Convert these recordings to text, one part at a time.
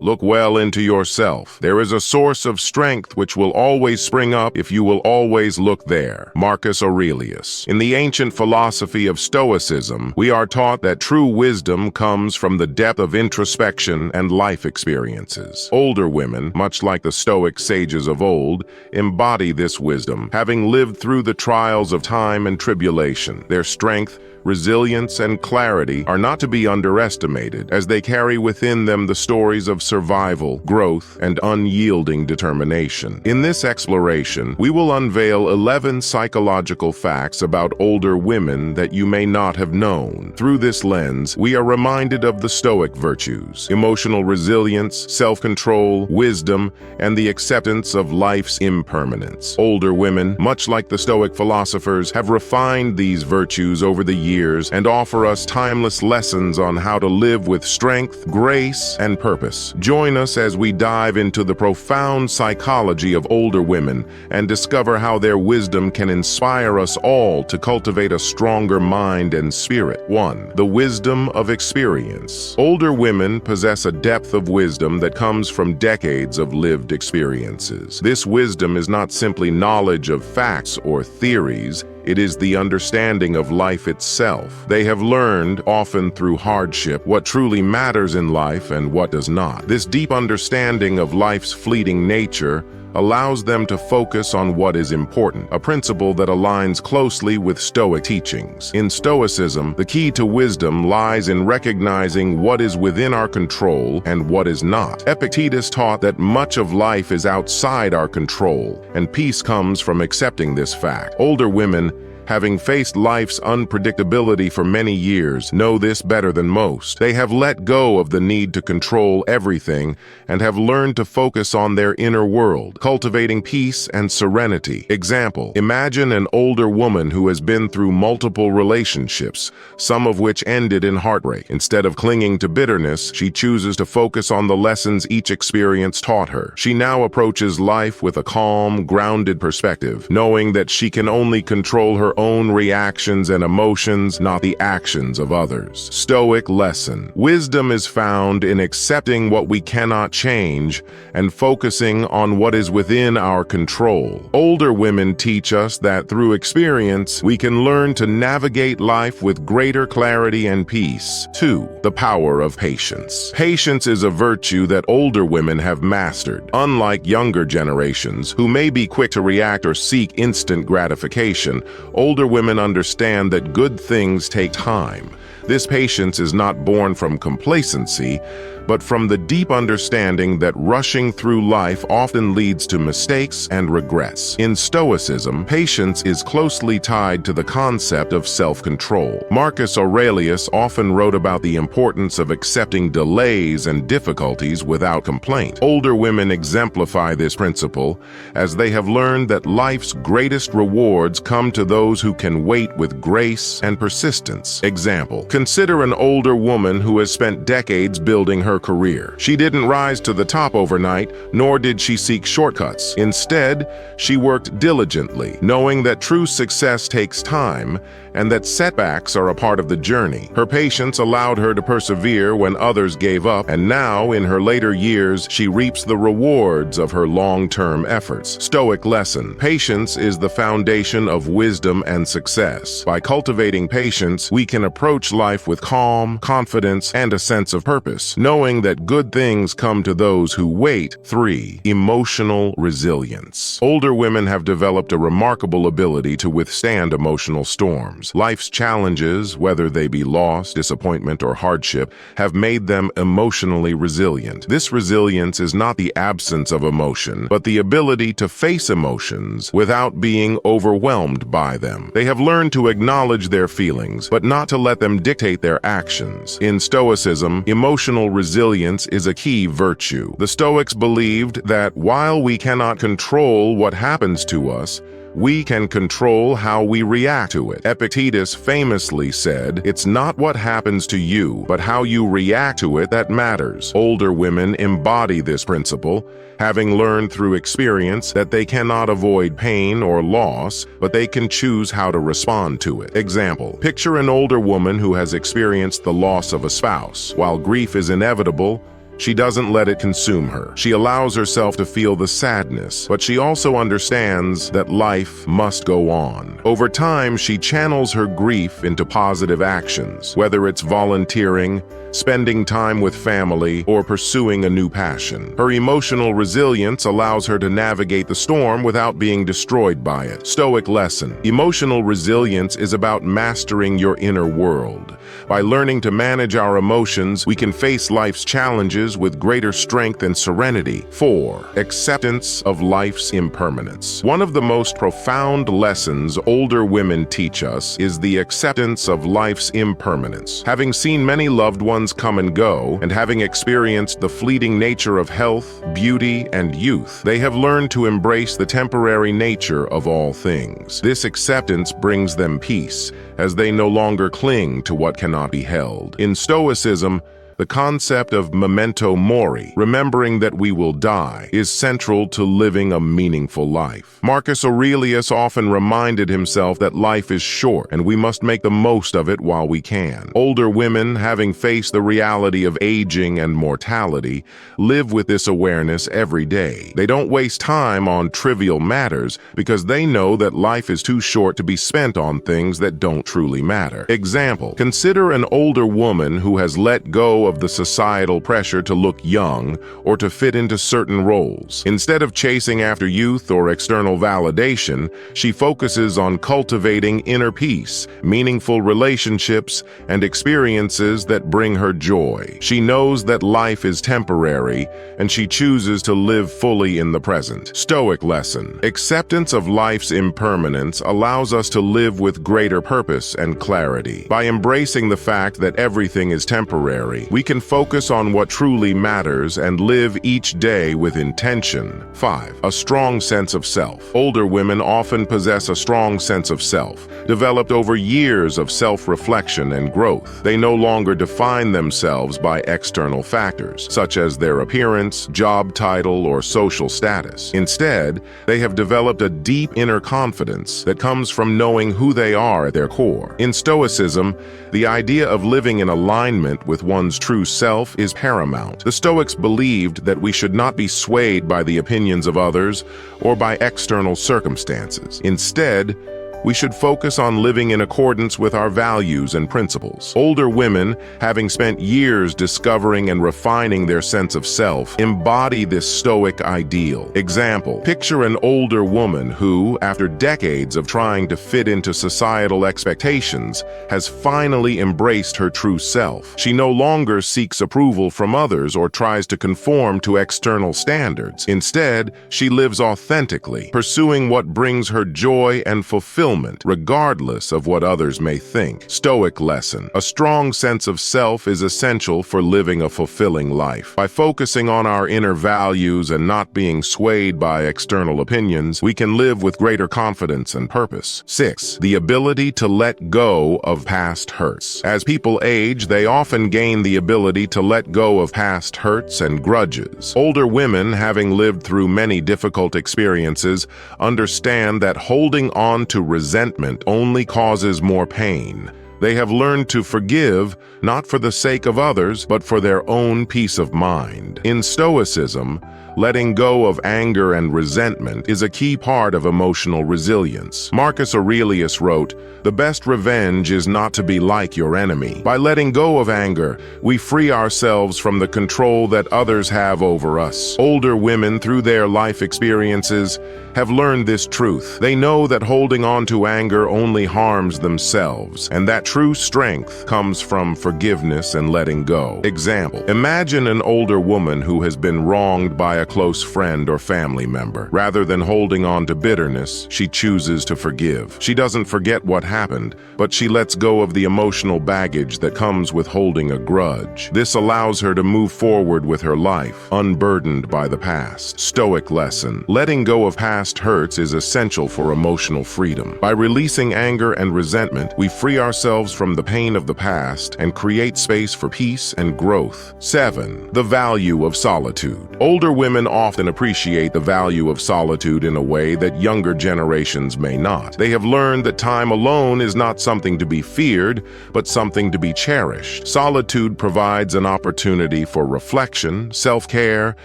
Look well into yourself. There is a source of strength which will always spring up if you will always look there. Marcus Aurelius. In the ancient philosophy of Stoicism, we are taught that true wisdom comes from the depth of introspection and life experiences. Older women, much like the Stoic sages of old, embody this wisdom, having lived through the trials of time and tribulation. Their strength, resilience, and clarity are not to be underestimated, as they carry within them the stories of survival, growth, and unyielding determination. In this exploration, we will unveil 11 psychological facts about older women that you may not have known. Through this lens, we are reminded of the Stoic virtues: emotional resilience, self-control, wisdom, and the acceptance of life's impermanence. Older women, much like the Stoic philosophers, have refined these virtues over the years and offer us timeless lessons on how to live with strength, grace, and purpose. Join us as we dive into the profound psychology of older women and discover how their wisdom can inspire us all to cultivate a stronger mind and spirit. 1. The wisdom of experience. Older women possess a depth of wisdom that comes from decades of lived experiences. This wisdom is not simply knowledge of facts or theories. It is the understanding of life itself. They have learned, often through hardship, what truly matters in life and what does not. This deep understanding of life's fleeting nature allows them to focus on what is important, a principle that aligns closely with Stoic teachings. In Stoicism, the key to wisdom lies in recognizing what is within our control and what is not. Epictetus taught that much of life is outside our control, and peace comes from accepting this fact. Older women, having faced life's unpredictability for many years, know this better than most. They have let go of the need to control everything and have learned to focus on their inner world, cultivating peace and serenity. Example: imagine an older woman who has been through multiple relationships, some of which ended in heartbreak. Instead of clinging to bitterness, she chooses to focus on the lessons each experience taught her. She now approaches life with a calm, grounded perspective, knowing that she can only control her own reactions and emotions, not the actions of others. Stoic lesson. Wisdom is found in accepting what we cannot change and focusing on what is within our control. Older women teach us that through experience, we can learn to navigate life with greater clarity and peace. 2. The power of patience. Patience is a virtue that older women have mastered. Unlike younger generations, who may be quick to react or seek instant gratification, older women understand that good things take time. This patience is not born from complacency, but from the deep understanding that rushing through life often leads to mistakes and regrets. In Stoicism, patience is closely tied to the concept of self-control. Marcus Aurelius often wrote about the importance of accepting delays and difficulties without complaint. Older women exemplify this principle, as they have learned that life's greatest rewards come to those who can wait with grace and persistence. Example: consider an older woman who has spent decades building her career. She didn't rise to the top overnight, nor did she seek shortcuts. Instead, she worked diligently, knowing that true success takes time and that setbacks are a part of the journey. Her patience allowed her to persevere when others gave up, and now, in her later years, she reaps the rewards of her long-term efforts. Stoic lesson. Patience is the foundation of wisdom and success. By cultivating patience, we can approach life with calm, confidence, and a sense of purpose, knowing that good things come to those who wait. 3. Emotional resilience. Older women have developed a remarkable ability to withstand emotional storms. Life's challenges, whether they be loss, disappointment, or hardship, have made them emotionally resilient. This resilience is not the absence of emotion, but the ability to face emotions without being overwhelmed by them. They have learned to acknowledge their feelings, but not to let them dictate their actions. In Stoicism, emotional resilience is a key virtue. The Stoics believed that while we cannot control what happens to us, we can control how we react to it. Epictetus famously said, "It's not what happens to you, but how you react to it that matters." Older women embody this principle, having learned through experience that they cannot avoid pain or loss, but they can choose how to respond to it. Example: picture an older woman who has experienced the loss of a spouse. While grief is inevitable, She doesn't let it consume her. She allows herself to feel the sadness, but she also understands that life must go on. Over time, she channels her grief into positive actions, whether it's volunteering, spending time with family, or pursuing a new passion. Her emotional resilience allows her to navigate the storm without being destroyed by it. Stoic lesson. Emotional resilience is about mastering your inner world. By learning to manage our emotions, we can face life's challenges with greater strength and serenity. 4. Acceptance of life's impermanence. One of the most profound lessons older women teach us is the acceptance of life's impermanence. Having seen many loved ones come and go, and having experienced the fleeting nature of health, beauty, and youth, they have learned to embrace the temporary nature of all things. This acceptance brings them peace, as they no longer cling to what cannot be held. In Stoicism, the concept of memento mori, remembering that we will die, is central to living a meaningful life. Marcus Aurelius often reminded himself that life is short and we must make the most of it while we can. Older women, having faced the reality of aging and mortality, live with this awareness every day. They don't waste time on trivial matters because they know that life is too short to be spent on things that don't truly matter. Example, consider an older woman who has let go of the societal pressure to look young or to fit into certain roles. Instead of chasing after youth or external validation, she focuses on cultivating inner peace, meaningful relationships, and experiences that bring her joy. She knows that life is temporary, and she chooses to live fully in the present. Stoic lesson. Acceptance of life's impermanence allows us to live with greater purpose and clarity. By embracing the fact that everything is temporary, we can focus on what truly matters and live each day with intention. 5. A strong sense of self. Older women often possess a strong sense of self, developed over years of self-reflection and growth. They no longer define themselves by external factors, such as their appearance, job title, or social status. Instead, they have developed a deep inner confidence that comes from knowing who they are at their core. In Stoicism, the idea of living in alignment with one's true self is paramount. The Stoics believed that we should not be swayed by the opinions of others or by external circumstances. Instead, we should focus on living in accordance with our values and principles. Older women, having spent years discovering and refining their sense of self, embody this Stoic ideal. Example, picture an older woman who, after decades of trying to fit into societal expectations, has finally embraced her true self. She no longer seeks approval from others or tries to conform to external standards. Instead, she lives authentically, pursuing what brings her joy and fulfillment, regardless of what others may think. Stoic lesson. A strong sense of self is essential for living a fulfilling life. By focusing on our inner values and not being swayed by external opinions, we can live with greater confidence and purpose. 6. The ability to let go of past hurts. As people age, they often gain the ability to let go of past hurts and grudges. Older women, having lived through many difficult experiences, understand that holding on to resentment only causes more pain. They have learned to forgive, not for the sake of others, but for their own peace of mind. In Stoicism, letting go of anger and resentment is a key part of emotional resilience. Marcus Aurelius wrote, "The best revenge is not to be like your enemy." By letting go of anger, we free ourselves from the control that others have over us. Older women, through their life experiences, have learned this truth. They know that holding on to anger only harms themselves, and that true strength comes from forgiveness and letting go. Example, imagine an older woman who has been wronged by a close friend or family member. Rather than holding on to bitterness, she chooses to forgive. She doesn't forget what happened, but she lets go of the emotional baggage that comes with holding a grudge. This allows her to move forward with her life, unburdened by the past. Stoic lesson. Letting go of past hurts is essential for emotional freedom. By releasing anger and resentment, we free ourselves themselves from the pain of the past and create space for peace and growth. 7. The value of solitude. Older women often appreciate the value of solitude in a way that younger generations may not. They have learned that time alone is not something to be feared, but something to be cherished. Solitude provides an opportunity for reflection, self-care,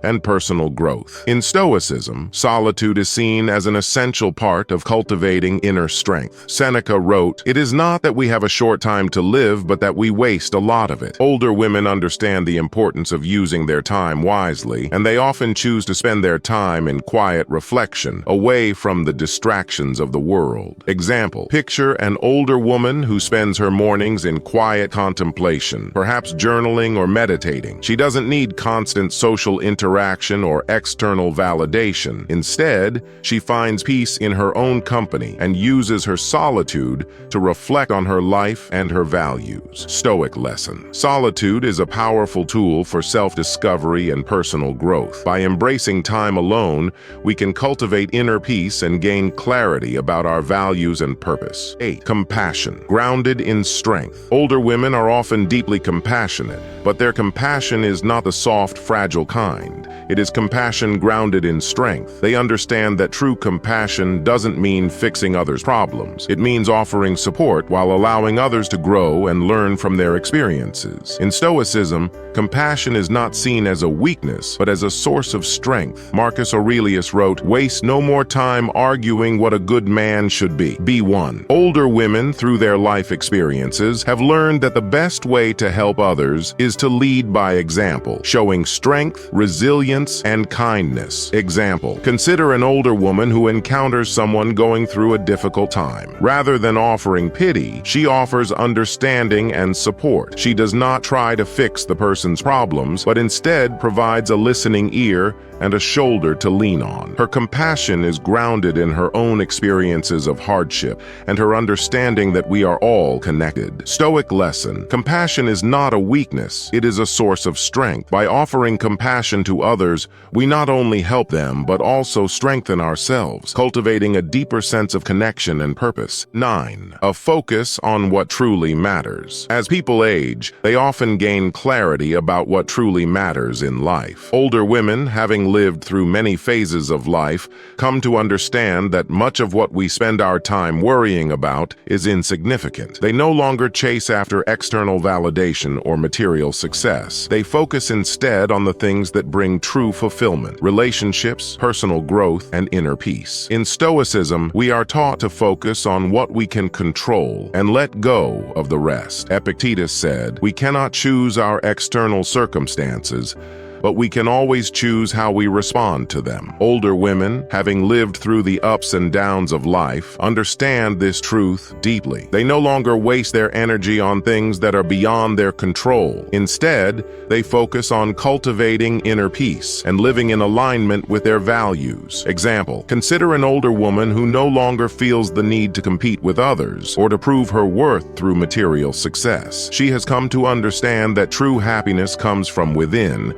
and personal growth. In Stoicism, solitude is seen as an essential part of cultivating inner strength. Seneca wrote, "It is not that we have a short time to live, but that we waste a lot of it." Older women understand the importance of using their time wisely, and they often choose to spend their time in quiet reflection, away from the distractions of the world. Example, picture an older woman who spends her mornings in quiet contemplation, perhaps journaling or meditating. She doesn't need constant social interaction or external validation. Instead, she finds peace in her own company and uses her solitude to reflect on her life and her values. Stoic lesson. Solitude is a powerful tool for self-discovery and personal growth. By embracing time alone, we can cultivate inner peace and gain clarity about our values and purpose. 8. Compassion. Grounded in strength. Older women are often deeply compassionate, but their compassion is not the soft, fragile kind. It is compassion grounded in strength. They understand that true compassion doesn't mean fixing others' problems. It means offering support while allowing others to grow and learn from their experiences. In Stoicism, compassion is not seen as a weakness, but as a source of strength. Marcus Aurelius wrote, "Waste no more time arguing what a good man should be. Be one." Older women, through their life experiences, have learned that the best way to help others is to lead by example, showing strength, resilience, and kindness. Example, consider an older woman who encounters someone going through a difficult time. Rather than offering pity, she offers understanding and support. She does not try to fix the person's problems, but instead provides a listening ear and a shoulder to lean on. Her compassion is grounded in her own experiences of hardship and her understanding that we are all connected. Stoic lesson. Compassion is not a weakness, it is a source of strength. By offering compassion to others, we not only help them, but also strengthen ourselves, cultivating a deeper sense of connection and purpose. 9. A focus on what truly matters. As people age, they often gain clarity about what truly matters in life. Older women, having lived through many phases of life, come to understand that much of what we spend our time worrying about is insignificant. They no longer chase after external validation or material success. They focus instead on the things that bring true fulfillment, relationships, personal growth, and inner peace. In Stoicism, we are taught to focus on what we can control and let go of the rest. Epictetus said, "We cannot choose our external circumstances, but we can always choose how we respond to them." Older women, having lived through the ups and downs of life, understand this truth deeply. They no longer waste their energy on things that are beyond their control. Instead, they focus on cultivating inner peace and living in alignment with their values. Example, consider an older woman who no longer feels the need to compete with others or to prove her worth through material success. She has come to understand that true happiness comes from within,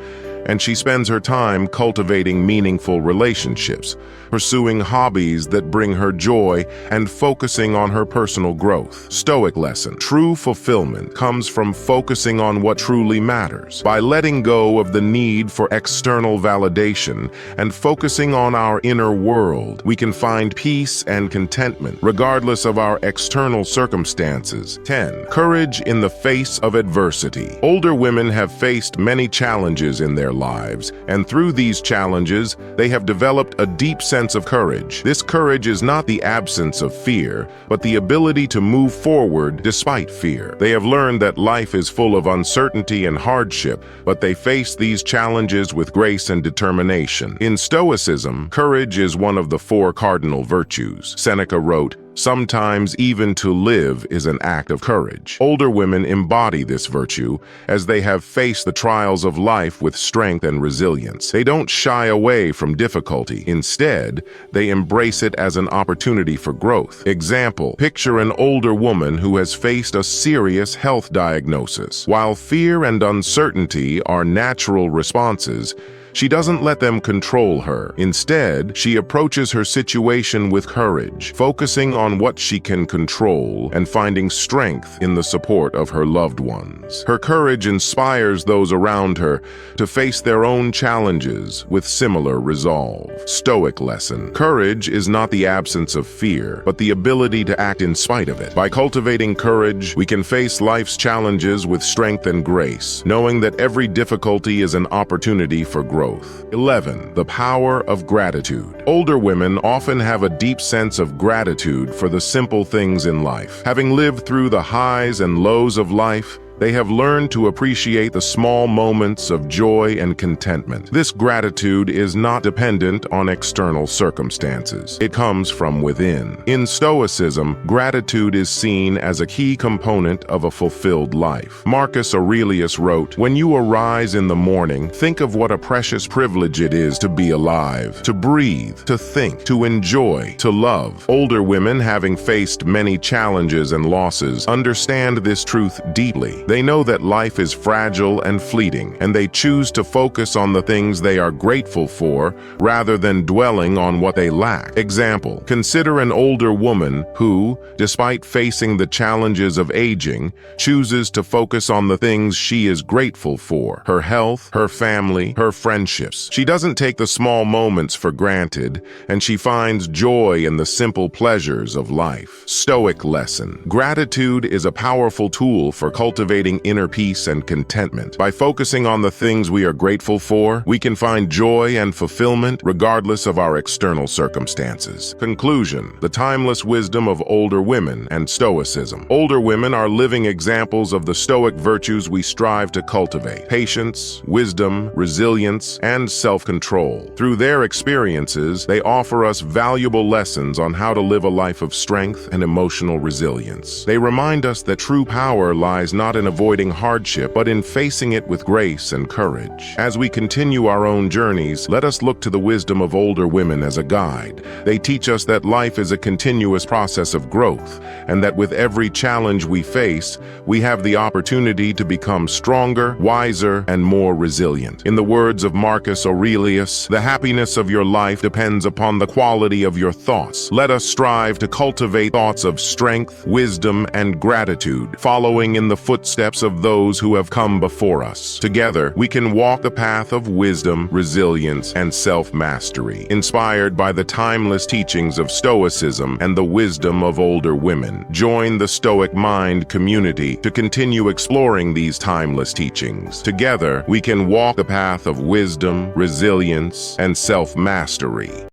and she spends her time cultivating meaningful relationships, pursuing hobbies that bring her joy, and focusing on her personal growth. Stoic lesson. True fulfillment comes from focusing on what truly matters. By letting go of the need for external validation and focusing on our inner world, we can find peace and contentment, regardless of our external circumstances. 10. Courage in the face of adversity. Older women have faced many challenges in their lives, and through these challenges, they have developed a deep sense of courage. This courage is not the absence of fear, but the ability to move forward despite fear. They have learned that life is full of uncertainty and hardship, but they face these challenges with grace and determination. In Stoicism, courage is one of the 4 cardinal virtues. Seneca wrote, "Sometimes even to live is an act of courage." Older women embody this virtue as they have faced the trials of life with strength and resilience. They don't shy away from difficulty. Instead, they embrace it as an opportunity for growth. Example, picture an older woman who has faced a serious health diagnosis. While fear and uncertainty are natural responses, She doesn't let them control her. Instead, she approaches her situation with courage, focusing on what she can control and finding strength in the support of her loved ones. Her courage inspires those around her to face their own challenges with similar resolve. Stoic lesson. Courage is not the absence of fear, but the ability to act in spite of it. By cultivating courage, we can face life's challenges with strength and grace, knowing that every difficulty is an opportunity for growth. 11. The power of gratitude. Older women often have a deep sense of gratitude for the simple things in life. Having lived through the highs and lows of life, they have learned to appreciate the small moments of joy and contentment. This gratitude is not dependent on external circumstances. It comes from within. In Stoicism, gratitude is seen as a key component of a fulfilled life. Marcus Aurelius wrote, "When you arise in the morning, think of what a precious privilege it is to be alive, to breathe, to think, to enjoy, to love." Older women, having faced many challenges and losses, understand this truth deeply. They know that life is fragile and fleeting, and they choose to focus on the things they are grateful for rather than dwelling on what they lack. Example, consider an older woman who, despite facing the challenges of aging, chooses to focus on the things she is grateful for: her health, her family, her friendships. She doesn't take the small moments for granted, and she finds joy in the simple pleasures of life. Stoic lesson. Gratitude is a powerful tool for cultivating inner peace and contentment. By focusing on the things we are grateful for, we can find joy and fulfillment regardless of our external circumstances. Conclusion. The timeless wisdom of older women and Stoicism. Older women are living examples of the Stoic virtues we strive to cultivate: patience, wisdom, resilience, and self-control. Through their experiences, they offer us valuable lessons on how to live a life of strength and emotional resilience. They remind us that true power lies not in avoiding hardship, but in facing it with grace and courage. As we continue our own journeys, let us look to the wisdom of older women as a guide. They teach us that life is a continuous process of growth, and that with every challenge we face, we have the opportunity to become stronger, wiser, and more resilient. In the words of Marcus Aurelius, "The happiness of your life depends upon the quality of your thoughts." Let us strive to cultivate thoughts of strength, wisdom, and gratitude, following in the footsteps of those who have come before us. Together, we can walk the path of wisdom, resilience, and self-mastery, inspired by the timeless teachings of Stoicism and the wisdom of older women. Join the Stoic Mind community to continue exploring these timeless teachings. Together, we can walk the path of wisdom, resilience, and self-mastery.